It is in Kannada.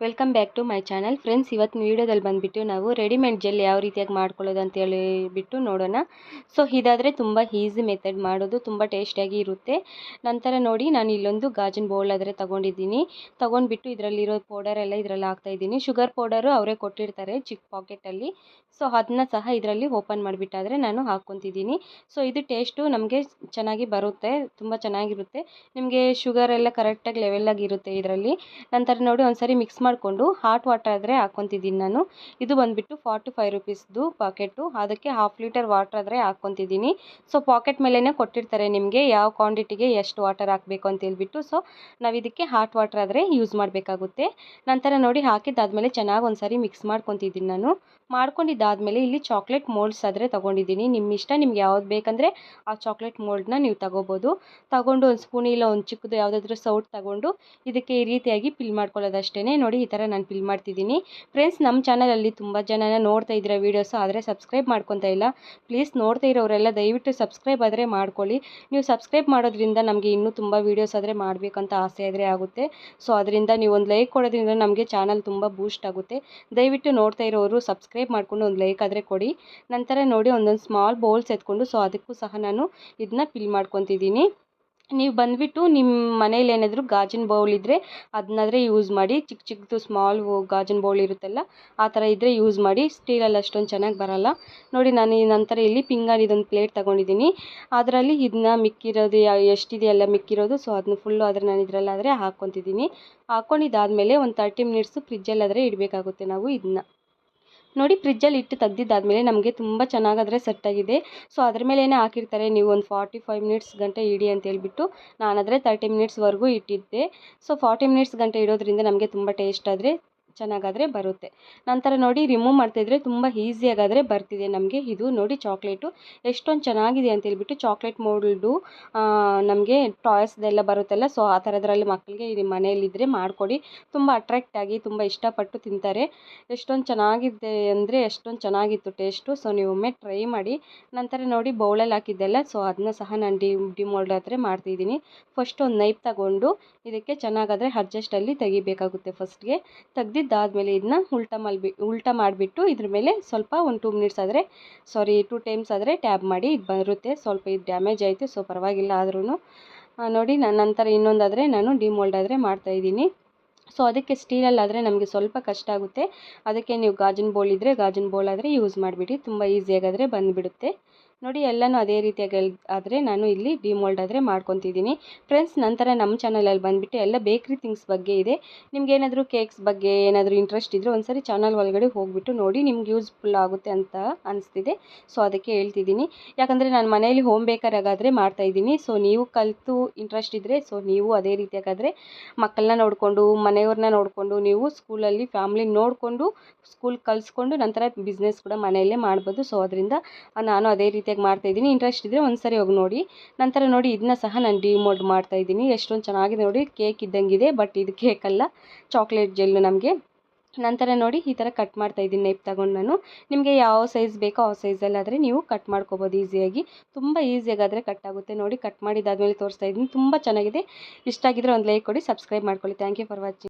Welcome back to my channel friends. ಇವತ್ತಿನ ವೀಡಿಯೋದಲ್ಲಿ ಬಂದುಬಿಟ್ಟು ನಾವು ರೆಡಿಮೇಡ್ ಜೆಲ್ ಯಾವ ರೀತಿಯಾಗಿ ಮಾಡ್ಕೊಳ್ಳೋದು ಅಂತ ಹೇಳಿಬಿಟ್ಟು ನೋಡೋಣ. ಸೊ ಇದಾದರೆ ತುಂಬ ಈಸಿ ಮೆಥಡ್, ಮಾಡೋದು ತುಂಬ ಟೇಸ್ಟಿಯಾಗಿ ಇರುತ್ತೆ. ನಂತರ ನೋಡಿ, ನಾನು ಇಲ್ಲೊಂದು ಗಾಜಿನ ಬೌಲ್ ಆದರೆ ತೊಗೊಂಡ್ಬಿಟ್ಟು ಇದರಲ್ಲಿರೋ ಪೌಡರ್ ಎಲ್ಲ ಇದರಲ್ಲಿ ಹಾಕ್ತಾಯಿದ್ದೀನಿ. ಶುಗರ್ ಪೌಡರು ಅವರೇ ಕೊಟ್ಟಿರ್ತಾರೆ ಚಿಕ್ಕ ಪಾಕೆಟಲ್ಲಿ. ಸೊ ಅದನ್ನ ಸಹ ಇದರಲ್ಲಿ ಓಪನ್ ಮಾಡಿಬಿಟ್ಟಾದರೆ ನಾನು ಹಾಕ್ಕೊತಿದ್ದೀನಿ. ಸೊ ಇದು ಟೇಸ್ಟು ನಮಗೆ ಚೆನ್ನಾಗಿ ಬರುತ್ತೆ, ತುಂಬ ಚೆನ್ನಾಗಿರುತ್ತೆ. ನಿಮಗೆ ಶುಗರ್ ಎಲ್ಲ ಕರೆಕ್ಟಾಗಿ ಲೆವೆಲಾಗಿ ಇರುತ್ತೆ ಇದರಲ್ಲಿ. ನಂತರ ನೋಡಿ ಒಂದ್ಸರಿ ಮಿಕ್ಸ್ ಮಾಡಿಕೊಂಡು ಹಾಟ್ ವಾಟರ್ ಆದರೆ ಹಾಕ್ಕೊತಿದ್ದೀನಿ ನಾನು. ಇದು ಬಂದುಬಿಟ್ಟು 45 ರುಪೀಸ್ದು ಪಾಕೆಟು, ಅದಕ್ಕೆ 1/2 ಲೀಟರ್ ವಾಟರ್ ಆದರೆ ಹಾಕ್ಕೊತಿದ್ದೀನಿ. ಸೊ ಪಾಕೆಟ್ ಮೇಲೇ ಕೊಟ್ಟಿರ್ತಾರೆ ನಿಮಗೆ ಯಾವ ಕ್ವಾಂಟಿಟಿಗೆ ಎಷ್ಟು ವಾಟರ್ ಹಾಕಬೇಕು ಅಂತ ಹೇಳ್ಬಿಟ್ಟು. ಸೊ ನಾವು ಇದಕ್ಕೆ ಹಾಟ್ ವಾಟರ್ ಆದರೆ ಯೂಸ್ ಮಾಡಬೇಕಾಗುತ್ತೆ. ನಂತರ ನೋಡಿ ಹಾಕಿದ್ದಾದಮೇಲೆ ಚೆನ್ನಾಗಿ ಒಂದ್ಸರಿ ಮಿಕ್ಸ್ ಮಾಡ್ಕೊತಿದ್ದೀನಿ ನಾನು. ಮಾಡ್ಕೊಂಡಿದ್ದಾದಮೇಲೆ ಇಲ್ಲಿ ಚಾಕ್ಲೇಟ್ ಮೋಲ್ಡ್ಸ್ ಆದರೆ ತೊಗೊಂಡಿದ್ದೀನಿ. ನಿಮ್ಮ ಇಷ್ಟ, ನಿಮ್ಗೆ ಯಾವ್ದು ಬೇಕಂದರೆ ಆ ಚಾಕ್ಲೇಟ್ ಮೋಲ್ಡ್ನ ನೀವು ತೊಗೋಬೋದು. ತಗೊಂಡು ಒಂದು ಸ್ಪೂನ್ ಇಲ್ಲ ಒಂದು ಚಿಕ್ಕದು ಯಾವುದಾದ್ರೂ ಸೌಟ್ ತಗೊಂಡು ಇದಕ್ಕೆ ಈ ರೀತಿಯಾಗಿ ಫಿಲ್ ಮಾಡ್ಕೊಳ್ಳೋದಷ್ಟೇ. ನೋಡಿ ಈ ಥರ ನಾನು ಫಿಲ್ ಮಾಡ್ತಿದ್ದೀನಿ. ಫ್ರೆಂಡ್ಸ್, ನಮ್ಮ ಚಾನಲಲ್ಲಿ ತುಂಬ ಜನ ನೋಡ್ತಾ ಇದ್ದೀರಾ ವೀಡಿಯೋಸು, ಆದರೆ ಸಬ್ಸ್ಕ್ರೈಬ್ ಮಾಡ್ಕೊತಾ ಇಲ್ಲ. ಪ್ಲೀಸ್ ನೋಡ್ತಾ ಇರೋರೆಲ್ಲ ದಯವಿಟ್ಟು ಸಬ್ಸ್ಕ್ರೈಬ್ ಆದರೆ ಮಾಡ್ಕೊಳ್ಳಿ. ನೀವು ಸಬ್ಸ್ಕ್ರೈಬ್ ಮಾಡೋದ್ರಿಂದ ನಮಗೆ ಇನ್ನೂ ತುಂಬ ವೀಡಿಯೋಸ್ ಆದರೆ ಮಾಡಬೇಕಂತ ಆಸೆ ಆದರೆ ಆಗುತ್ತೆ. ಸೊ ಅದರಿಂದ ನೀವು ಒಂದು ಲೈಕ್ ಕೊಡೋದ್ರಿಂದ ನಮಗೆ ಚಾನಲ್ ತುಂಬ ಬೂಸ್ಟ್ ಆಗುತ್ತೆ. ದಯವಿಟ್ಟು ನೋಡ್ತಾ ಇರೋರು ಸಬ್ಸ್ಕ್ರೈಬ್ ಮಾಡ್ಕೊಂಡು ಒಂದು ಲೈಕ್ ಆದರೆ ಕೊಡಿ. ನಂತರ ನೋಡಿ ಒಂದೊಂದು ಸ್ಮಾಲ್ ಬೌಲ್ಸ್ ಎತ್ಕೊಂಡು ಸೊ ಅದಕ್ಕೂ ಸಹ ನಾನು ಇದನ್ನ ಫಿಲ್ ಮಾಡ್ಕೊತಿದ್ದೀನಿ. ನೀವು ಬಂದುಬಿಟ್ಟು ನಿಮ್ಮ ಮನೇಲಿ ಏನಾದರೂ ಗಾಜಿನ ಬೌಲ್ ಇದ್ದರೆ ಅದನ್ನಾದರೆ ಯೂಸ್ ಮಾಡಿ. ಚಿಕ್ಕದು ಸ್ಮಾಲ್ ಗಾಜಿನ ಬೌಲ್ ಇರುತ್ತಲ್ಲ, ಆ ಥರ ಇದ್ದರೆ ಯೂಸ್ ಮಾಡಿ. ಸ್ಟೀಲಲ್ಲಿ ಅಷ್ಟೊಂದು ಚೆನ್ನಾಗಿ ಬರೋಲ್ಲ. ನೋಡಿ ನಾನು ಈ ನಂತರ ಇಲ್ಲಿ ಪಿಂಗಾಣಿದೊಂದು ಪ್ಲೇಟ್ ತೊಗೊಂಡಿದ್ದೀನಿ. ಅದರಲ್ಲಿ ಇದನ್ನ ಮಿಕ್ಕಿರೋದು ಎಷ್ಟಿದೆಯಲ್ಲ ಮಿಕ್ಕಿರೋದು, ಸೊ ಅದನ್ನ ಫುಲ್ಲು ಆದರೆ ನಾನು ಇದರಲ್ಲಾದರೆ ಹಾಕ್ಕೊತಿದ್ದೀನಿ. ಹಾಕ್ಕೊಂಡಿದ್ದಾದಮೇಲೆ ಒಂದು 30 ಮಿನಿಟ್ಸು ಫ್ರಿಜ್ಜಲ್ಲಾದರೆ ಇಡಬೇಕಾಗುತ್ತೆ ನಾವು ಇದನ್ನ. ನೋಡಿ ಫ್ರಿಜ್ಜಲ್ಲಿ ಇಟ್ಟು ತೆಗ್ದಿದ್ದಾದಮೇಲೆ ನಮಗೆ ತುಂಬ ಚೆನ್ನಾಗಾದರೆ ಸೆಟ್ಟಾಗಿದೆ. ಸೊ ಅದ್ರ ಮೇಲೇ ಹಾಕಿರ್ತಾರೆ ನೀವು ಒಂದು 45 ಮಿನಿಟ್ಸ್ ಗಂಟೆ ಇಡಿ ಅಂತ ಹೇಳ್ಬಿಟ್ಟು. ನಾನಾದರೆ 30 ಮಿನಿಟ್ಸ್ವರೆಗೂ ಇಟ್ಟಿದ್ದೆ. ಸೊ 40 ಮಿನಿಟ್ಸ್ ಗಂಟೆ ಇಡೋದ್ರಿಂದ ನಮಗೆ ತುಂಬ ಟೇಸ್ಟ್ ಆದರೆ ಚೆನ್ನಾಗಾದರೆ ಬರುತ್ತೆ. ನಂತರ ನೋಡಿ ರಿಮೂವ್ ಮಾಡ್ತಾಯಿದ್ರೆ ತುಂಬ ಈಸಿಯಾಗಾದರೆ ಬರ್ತಿದೆ ನಮಗೆ. ಇದು ನೋಡಿ ಚಾಕ್ಲೇಟು ಎಷ್ಟೊಂದು ಚೆನ್ನಾಗಿದೆ ಅಂತ ಹೇಳ್ಬಿಟ್ಟು. ಚಾಕ್ಲೇಟ್ ಮೋಲ್ಡು ನಮಗೆ ಟಾಯ್ಸ್ದೆಲ್ಲ ಬರುತ್ತಲ್ಲ, ಸೊ ಆ ಥರದ್ರಲ್ಲಿ ಮಕ್ಕಳಿಗೆ ಇದು ಮನೆಯಲ್ಲಿದ್ದರೆ ಮಾಡಿಕೊಡಿ. ತುಂಬ ಅಟ್ರಾಕ್ಟಾಗಿ ತುಂಬ ಇಷ್ಟಪಟ್ಟು ತಿಂತಾರೆ. ಎಷ್ಟೊಂದು ಚೆನ್ನಾಗಿದೆ ಅಂದರೆ ಎಷ್ಟೊಂದು ಚೆನ್ನಾಗಿತ್ತು ಟೇಸ್ಟು. ಸೊ ನೀವು ಒಮ್ಮೆ ಟ್ರೈ ಮಾಡಿ. ನಂತರ ನೋಡಿ ಬೌಲಲ್ಲಿ ಹಾಕಿದ್ದೆಲ್ಲ, ಸೊ ಅದನ್ನ ಸಹ ನಾನು ಡಿಮೋಲ್ಡ್ ಆದರೆ ಮಾಡ್ತಿದ್ದೀನಿ. ಫಸ್ಟ್ ಒಂದು ನೈಫ್ ತಗೊಂಡು ಇದಕ್ಕೆ ಚೆನ್ನಾಗಾದರೆ ಅಡ್ಜಸ್ಟಲ್ಲಿ ತೆಗಿಬೇಕಾಗುತ್ತೆ. ಫಸ್ಟ್ಗೆ ತೆಗ್ದಿದ್ದಾದಮೇಲೆ ಇದನ್ನ ಉಲ್ಟಾ ಮಾಡಿಬಿಟ್ಟು ಇದ್ರ ಮೇಲೆ ಸ್ವಲ್ಪ ಒಂದು 2 ಮಿನಿಟ್ಸ್ ಆದರೆ 2 ಟೈಮ್ಸ್ ಆದರೆ ಟ್ಯಾಬ್ ಮಾಡಿ. ಇದು ಬರುತ್ತೆ. ಸ್ವಲ್ಪ ಇದು ಡ್ಯಾಮೇಜ್ ಆಯಿತು, ಸೊ ಪರವಾಗಿಲ್ಲ. ಆದ್ರೂ ನೋಡಿ ನಾನು ನಂತರ ಇನ್ನೊಂದಾದರೆ ನಾನು ಡಿಮೋಲ್ಡ್ ಆದರೆ ಮಾಡ್ತಾಯಿದ್ದೀನಿ. ಸೊ ಅದಕ್ಕೆ ಸ್ಟೀಲಲ್ಲಾದರೆ ನಮಗೆ ಸ್ವಲ್ಪ ಕಷ್ಟ ಆಗುತ್ತೆ. ಅದಕ್ಕೆ ನೀವು ಗಾಜಿನ ಬೌಲ್ ಇದ್ದರೆ ಗಾಜಿನ ಬೌಲ್ ಆದರೆ ಯೂಸ್ ಮಾಡಿಬಿಡಿ, ತುಂಬ ಈಸಿಯಾಗಾದರೆ ಬಂದುಬಿಡುತ್ತೆ. ನೋಡಿ ಎಲ್ಲನೂ ಅದೇ ರೀತಿಯಾಗಿ ಆದರೆ ನಾನು ಇಲ್ಲಿ ಡಿಮೋಲ್ಡ್ ಆದರೆ ಮಾಡ್ಕೊತಿದ್ದೀನಿ. ಫ್ರೆಂಡ್ಸ್, ನಂತರ ನಮ್ಮ ಚಾನಲಲ್ಲಿ ಬಂದುಬಿಟ್ಟು ಎಲ್ಲ ಬೇಕ್ರಿ ಥಿಂಗ್ಸ್ ಬಗ್ಗೆ ಇದೆ. ನಿಮ್ಗೆ ಏನಾದರೂ ಕೇಕ್ಸ್ ಬಗ್ಗೆ ಏನಾದರೂ ಇಂಟ್ರೆಸ್ಟ್ ಇದ್ದರೆ ಒಂದ್ಸರಿ ಚಾನಲ್ ಒಳಗಡೆ ಹೋಗಿಬಿಟ್ಟು ನೋಡಿ, ನಿಮ್ಗೆ ಯೂಸ್ಫುಲ್ ಆಗುತ್ತೆ ಅಂತ ಅನಿಸ್ತಿದೆ. ಸೊ ಅದಕ್ಕೆ ಹೇಳ್ತಿದ್ದೀನಿ. ಯಾಕಂದರೆ ನಾನು ಮನೆಯಲ್ಲಿ ಹೋಮ್ ಬೇಕರಾಗಾದರೆ ಮಾಡ್ತಾಯಿದ್ದೀನಿ. ಸೊ ನೀವು ಕಲಿತು ಇಂಟ್ರೆಸ್ಟ್ ಇದ್ದರೆ ಸೊ ನೀವು ಅದೇ ರೀತಿಯಾಗಾದರೆ ಮಕ್ಕಳನ್ನ ನೋಡಿಕೊಂಡು ಮನೆಯವ್ರನ್ನ ನೋಡಿಕೊಂಡು ನೀವು ಸ್ಕೂಲಲ್ಲಿ ಫ್ಯಾಮ್ಲಿ ನೋಡಿಕೊಂಡು ಸ್ಕೂಲ್ ಕಲಿಸ್ಕೊಂಡು ನಂತರ ಬಿಸ್ನೆಸ್ ಕೂಡ ಮನೆಯಲ್ಲೇ ಮಾಡ್ಬೋದು. ಸೊ ಅದರಿಂದ ನಾನು ಅದೇ ರೀತಿಯಾಗಿ ಮಾಡ್ತಾಯಿದ್ದೀನಿ. ಇಂಟ್ರೆಸ್ಟ್ ಇದ್ದರೆ ಒಂದ್ಸರಿ ಹೋಗಿ ನೋಡಿ. ನಂತರ ನೋಡಿ ಇದನ್ನ ಸಹ ನಾನು ಡಿಮೋಲ್ಡ್ ಮಾಡ್ತಾಯಿದ್ದೀನಿ. ಎಷ್ಟೊಂದು ಚೆನ್ನಾಗಿದೆ ನೋಡಿ, ಕೇಕ್ ಇದ್ದಂಗಿದೆ, ಬಟ್ ಇದು ಕೇಕ್ ಅಲ್ಲ, ಚಾಕ್ಲೇಟ್ ಜೆಲ್ಲು ನಮಗೆ. ನಂತರ ನೋಡಿ ಈ ಥರ ಕಟ್ ಮಾಡ್ತಾಯಿದ್ದೀನಿ ನೈಫ್ ತಗೊಂಡು ನಾನು. ನಿಮಗೆ ಯಾವ ಸೈಜ್ ಬೇಕೋ ಆ ಸೈಜಲ್ಲಾದರೆ ನೀವು ಕಟ್ ಮಾಡ್ಕೋಬೋದು ಈಸಿಯಾಗಿ. ತುಂಬ ಈಸಿಯಾಗಾದರೆ ಕಟ್ ಆಗುತ್ತೆ. ನೋಡಿ ಕಟ್ ಮಾಡಿದ್ದಾದಮೇಲೆ ತೋರಿಸ್ತಾ ಇದ್ದೀನಿ. ತುಂಬ ಚೆನ್ನಾಗಿದೆ. ಇಷ್ಟ ಆಗಿದ್ರೆ ಒಂದು ಲೈಕ್ ಕೊಡಿ, ಸಬ್ಸ್ಕ್ರೈಬ್ ಮಾಡ್ಕೊಳ್ಳಿ. Thank you for watching.